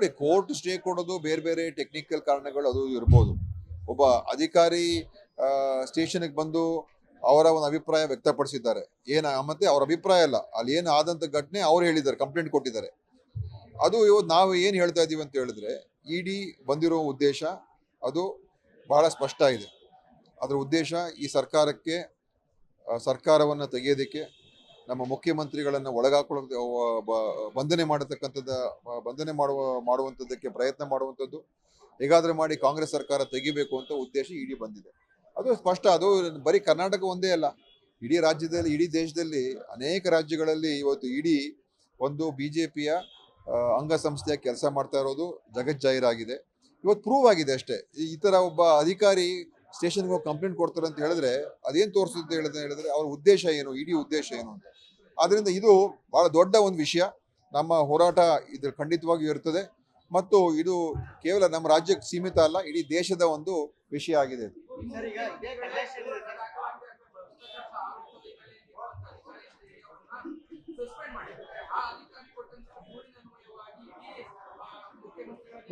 ನೋಡಿ, court stay ಕೊಡೋದು ಬೇರೆ ಬೇರೆ ಟೆಕ್ನಿಕಲ್ ಕಾರಣಗಳು ಅದು ಇರ್ಬೋದು. ಒಬ್ಬ ಅಧಿಕಾರಿ ಸ್ಟೇಷನ್ಗೆ ಬಂದು ಅವರ ಒಂದು ಅಭಿಪ್ರಾಯ ವ್ಯಕ್ತಪಡಿಸಿದ್ದಾರೆ. ಮತ್ತೆ ಅವ್ರ ಅಭಿಪ್ರಾಯ ಅಲ್ಲ, ಅಲ್ಲಿ ಏನು ಆದಂತ ಘಟನೆ ಅವ್ರು ಹೇಳಿದ್ದಾರೆ, ಕಂಪ್ಲೇಂಟ್ ಕೊಟ್ಟಿದ್ದಾರೆ. ಅದು ಇವತ್ತು ನಾವು ಏನು ಹೇಳ್ತಾ ಇದ್ದೀವಿ ಅಂತ ಹೇಳಿದ್ರೆ, ಇಡಿ ಬಂದಿರೋ ಉದ್ದೇಶ ಅದು ಬಹಳ ಸ್ಪಷ್ಟ ಇದೆ. ಅದರ ಉದ್ದೇಶ ಈ ಸರ್ಕಾರವನ್ನು ತೆಗೆಯೋದಕ್ಕೆ, ನಮ್ಮ ಮುಖ್ಯಮಂತ್ರಿಗಳನ್ನು ಬಂಧನೆ ಮಾಡುವಂಥದ್ದಕ್ಕೆ ಪ್ರಯತ್ನ ಮಾಡುವಂಥದ್ದು, ಹೇಗಾದ್ರೆ ಮಾಡಿ ಕಾಂಗ್ರೆಸ್ ಸರ್ಕಾರ ತೆಗಿಬೇಕು ಅಂತ ಉದ್ದೇಶ ಇಡಿ ಬಂದಿದೆ. ಅದು ಸ್ಪಷ್ಟ. ಅದು ಬರೀ ಕರ್ನಾಟಕ ಒಂದೇ ಅಲ್ಲ, ಇಡೀ ರಾಜ್ಯದಲ್ಲಿ, ಇಡೀ ದೇಶದಲ್ಲಿ ಅನೇಕ ರಾಜ್ಯಗಳಲ್ಲಿ ಇವತ್ತು ಇಡಿ ಒಂದು ಬಿಜೆಪಿಯ ಅಂಗಸಂಸ್ಥೆಯ ಕೆಲಸ ಮಾಡ್ತಾ ಇರೋದು ಜಗಜ್ಜಾಹೀರಾಗಿದೆ. ಇವತ್ತು ಪ್ರೂವ್ ಆಗಿದೆ ಅಷ್ಟೇ. ಈ ತರ ಒಬ್ಬ ಅಧಿಕಾರಿ ಸ್ಟೇಷನ್ಗೆ ಹೋಗಿ ಕಂಪ್ಲೇಂಟ್ ಕೊಡ್ತಾರೆ ಅಂತ ಹೇಳಿದ್ರೆ ಅದೇನು ತೋರಿಸುತ್ತೆ ಹೇಳಿದ್ರೆ ಅವ್ರ ಉದ್ದೇಶ ಏನು, ಇಡೀ ಉದ್ದೇಶ ಏನು ಅಂತ. ಆದ್ರಿಂದ ಇದು ಬಹಳ ದೊಡ್ಡ ಒಂದು ವಿಷಯ. ನಮ್ಮ ಹೋರಾಟ ಇದ್ರ ಖಂಡಿತವಾಗಿಯೂ ಇರ್ತದೆ ಮತ್ತು ಇದು ಕೇವಲ ನಮ್ಮ ರಾಜ್ಯಕ್ಕೆ ಸೀಮಿತ ಅಲ್ಲ, ಇಡೀ ದೇಶದ ಒಂದು ವಿಷಯ ಆಗಿದೆ.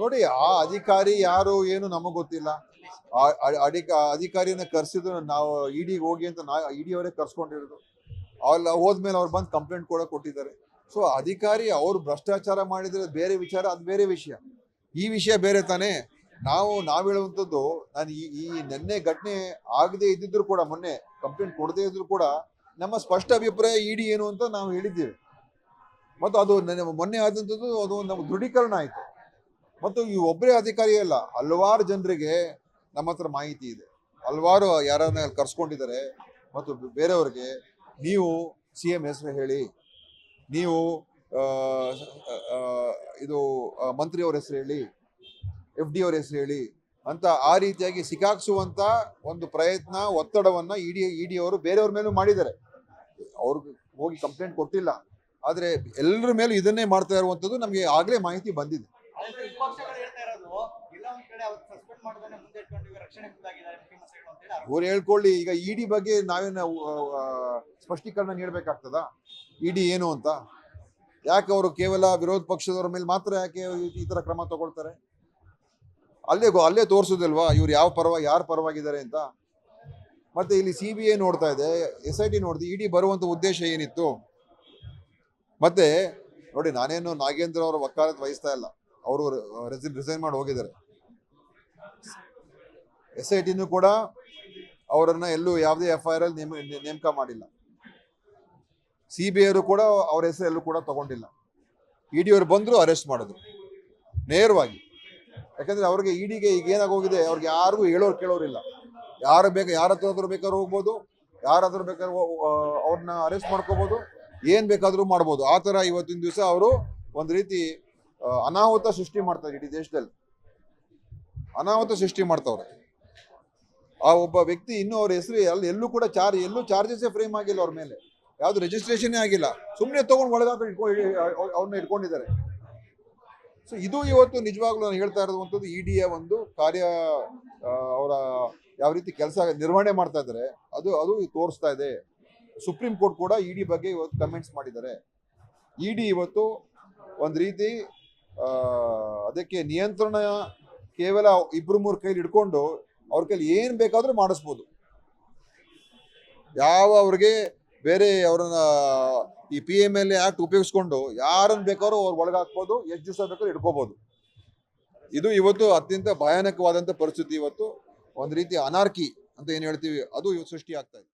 ನೋಡಿ, ಆ ಅಧಿಕಾರಿ ಯಾರು ಏನು ನಮಗ್ ಗೊತ್ತಿಲ್ಲ. ಅಧಿಕಾರಿನ ಕರ್ಸಿದ್ರು ನಾವು ಇಡಿಗೆ ಹೋಗಿ ಅಂತ ಇಡಿ ಅವರೇ ಕರ್ಸ್ಕೊಂಡಿರೋದು. ಹೋದ್ಮೇಲೆ ಅವ್ರು ಬಂದು ಕಂಪ್ಲೇಂಟ್ ಕೂಡ ಕೊಟ್ಟಿದ್ದಾರೆ. ಸೊ ಅಧಿಕಾರಿ ಅವ್ರು ಭ್ರಷ್ಟಾಚಾರ ಮಾಡಿದ್ರೆ ಬೇರೆ ವಿಚಾರ, ಅದು ಬೇರೆ ವಿಷಯ. ಈ ವಿಷಯ ಬೇರೆ ತಾನೇ. ನಾವು ಹೇಳುವಂಥದ್ದು, ನಾನು ಈ ನೆನ್ನೆ ಘಟನೆ ಆಗದೆ ಇದ್ದಿದ್ರು ಕೂಡ, ಮೊನ್ನೆ ಕಂಪ್ಲೇಂಟ್ ಕೊಡದೇ ಇದ್ರು ಕೂಡ ನಮ್ಮ ಸ್ಪಷ್ಟ ಅಭಿಪ್ರಾಯ ಇಡಿ ಏನು ಅಂತ ನಾವು ಹೇಳಿದ್ದೇವೆ. ಮತ್ತು ಅದು ಮೊನ್ನೆ ಆದಂಥದ್ದು ಅದು ನಮ್ಮ ದೃಢೀಕರಣ ಆಯಿತು. ಮತ್ತು ಈ ಒಬ್ಬರೇ ಅಧಿಕಾರಿ ಅಲ್ಲ, ಹಲವಾರು ಜನರಿಗೆ ನಮ್ಮ ಹತ್ರ ಮಾಹಿತಿ ಇದೆ. ಹಲವಾರು ಯಾರನ್ನ ಕರ್ಸ್ಕೊಂಡಿದ್ದಾರೆ. ಮತ್ತು ಬೇರೆಯವ್ರಿಗೆ ನೀವು CM ಹೆಸರು ಹೇಳಿ, ನೀವು ಇದು ಮಂತ್ರಿಯವ್ರ ಹೆಸರು ಹೇಳಿ, FD ಅವ್ರ ಹೆಸರು ಹೇಳಿ ಅಂತ ಆ ರೀತಿಯಾಗಿ ಸಿಕ್ಕಾಕ್ಸುವಂತ ಒಂದು ಪ್ರಯತ್ನ, ಒತ್ತಡವನ್ನ ಇಡಿ ಅವರು ಬೇರೆಯವ್ರ ಮೇಲೂ ಮಾಡಿದ್ದಾರೆ. ಅವ್ರಿಗೆ ಹೋಗಿ ಕಂಪ್ಲೇಂಟ್ ಕೊಟ್ಟಿಲ್ಲ, ಆದ್ರೆ ಎಲ್ಲರ ಮೇಲೂ ಇದನ್ನೇ ಮಾಡ್ತಾ ಇರುವಂತದ್ದು ನಮ್ಗೆ ಆಗ್ಲೇ ಮಾಹಿತಿ ಬಂದಿದೆ. ಅವ್ರು ಹೇಳ್ಕೊಳ್ಳಿ. ಈಗ ಇಡಿ ಬಗ್ಗೆ ನಾವೇನು ಸ್ಪಷ್ಟೀಕರಣ ನೀಡಬೇಕಾಗ್ತದ? ಇಡಿ ಏನು ಅಂತ ಯಾಕೆ ಅವರು ಕೇವಲ ವಿರೋಧ ಪಕ್ಷದವರ ಮೇಲೆ ಮಾತ್ರ ಯಾಕೆ ಈ ತರ ಕ್ರಮ ತಗೊಳ್ತಾರೆ? ಅಲ್ಲೇ ತೋರಿಸೋದಿಲ್ವಾ ಇವ್ರು ಯಾರ ಪರವಾಗಿದ್ದಾರೆ ಅಂತ? ಮತ್ತೆ ಇಲ್ಲಿ CBI ನೋಡ್ತಾ ಇದೆ, SIT ನೋಡಿದೆ, ಇಡಿ ಬರುವಂತ ಉದ್ದೇಶ ಏನಿತ್ತು? ಮತ್ತೆ ನೋಡಿ, ನಾನೇನು ನಾಗೇಂದ್ರ ಅವರ ವಕಾಲತ್ ವಹಿಸ್ತಾ ಇಲ್ಲ, ಅವರು ರಿಸೈನ್ ಮಾಡಿ ಹೋಗಿದ್ದಾರೆ. SITನೂ ಕೂಡ ಅವರನ್ನ ಎಲ್ಲೂ ಯಾವುದೇ FIR ಅಲ್ಲಿ ನೇಮಕ ಮಾಡಿಲ್ಲ. CBI ಅವರು ಕೂಡ ಅವ್ರ ಹೆಸರು ಎಲ್ಲೂ ಕೂಡ ತಗೊಂಡಿಲ್ಲ. ಇಡಿ ಅವರು ಬಂದ್ರು, ಅರೆಸ್ಟ್ ಮಾಡಿದ್ರು ನೇರವಾಗಿ. ಯಾಕಂದ್ರೆ ಅವ್ರಿಗೆ ಇಡಿಗೆ ಈಗ ಏನಾಗೋಗಿದೆ, ಅವ್ರಿಗೆ ಯಾರಿಗೂ ಹೇಳೋರು ಕೇಳೋರಿಲ್ಲ. ಯಾರ ಹತ್ರ ಬೇಕಾದ್ರೂ ಹೋಗ್ಬೋದು, ಯಾರಾದ್ರೂ ಬೇಕಾದ್ರೂ ಅವ್ರನ್ನ ಅರೆಸ್ಟ್ ಮಾಡ್ಕೋಬಹುದು, ಏನ್ ಬೇಕಾದ್ರೂ ಮಾಡ್ಬೋದು. ಆ ತರ ಇವತ್ತಿನ ದಿವಸ ಅವರು ಒಂದ್ ರೀತಿ ಅನಾಹುತ ಸೃಷ್ಟಿ ಮಾಡ್ತಾರೆ. ಇಡೀ ದೇಶದಲ್ಲಿ ಅನಾಹುತ ಸೃಷ್ಟಿ ಮಾಡ್ತಾವ್ರೆ. ಆ ಒಬ್ಬ ವ್ಯಕ್ತಿ ಇನ್ನೂ ಅವ್ರ ಹೆಸರು ಎಲ್ಲೂ ಕೂಡ ಚಾರ್ಜಸ್ ಫ್ರೇಮ್ ಆಗಿಲ್ಲ, ಅವ್ರ ಮೇಲೆ ಯಾವ್ದು ರಿಜಿಸ್ಟ್ರೇಷನ್ ಆಗಿಲ್ಲ, ಸುಮ್ಮನೆ ತಗೊಂಡು ಒಳಗಾಕ ಅವ್ರನ್ನ ಇಟ್ಕೊಂಡಿದ್ದಾರೆ. ಸೊ ಇದು ಇವತ್ತು ನಿಜವಾಗ್ಲೂ ನಾನು ಹೇಳ್ತಾ ಇರುವಂಥದ್ದು ಇಡಿಯ ಒಂದು ಕಾರ್ಯ, ಅವರ ಯಾವ ರೀತಿ ಕೆಲಸ ನಿರ್ವಹಣೆ ಮಾಡ್ತಾ ಇದ್ದಾರೆ ಅದು ತೋರಿಸ್ತಾ ಇದೆ. ಸುಪ್ರೀಂ ಕೋರ್ಟ್ ಕೂಡ ಇಡಿ ಬಗ್ಗೆ ಇವತ್ತು ಕಮೆಂಟ್ಸ್ ಮಾಡಿದ್ದಾರೆ. ಇಡಿ ಇವತ್ತು ಒಂದು ರೀತಿ ಅದಕ್ಕೆ ನಿಯಂತ್ರಣ ಕೇವಲ 2-3 ಕೈಲಿ ಹಿಡ್ಕೊಂಡು ಅವ್ರ ಕೈಲಿ ಏನ್ ಬೇಕಾದ್ರೂ ಮಾಡಿಸ್ಬೋದು. ಅವ್ರಿಗೆ ಬೇರೆ ಅವ್ರನ್ನ ಈ PMLA ಆಕ್ಟ್ ಉಪಯೋಗಿಸ್ಕೊಂಡು ಯಾರನ್ನ ಬೇಕಾದ್ರೂ ಅವ್ರು ಒಳಗಾಕ್ಬೋದು, ಎಷ್ಟು ದಿವಸ ಬೇಕಾದ್ರೂ ಹಿಡ್ಕೋಬಹುದು. ಇದು ಇವತ್ತು ಅತ್ಯಂತ ಭಯಾನಕವಾದಂತ ಪರಿಸ್ಥಿತಿ. ಇವತ್ತು ಒಂದು ರೀತಿ ಅನಾರ್ಕಿ ಅಂತ ಏನ್ ಹೇಳ್ತೀವಿ, ಅದು ಇವತ್ತು ಸೃಷ್ಟಿ ಆಗ್ತಾ ಇದೆ.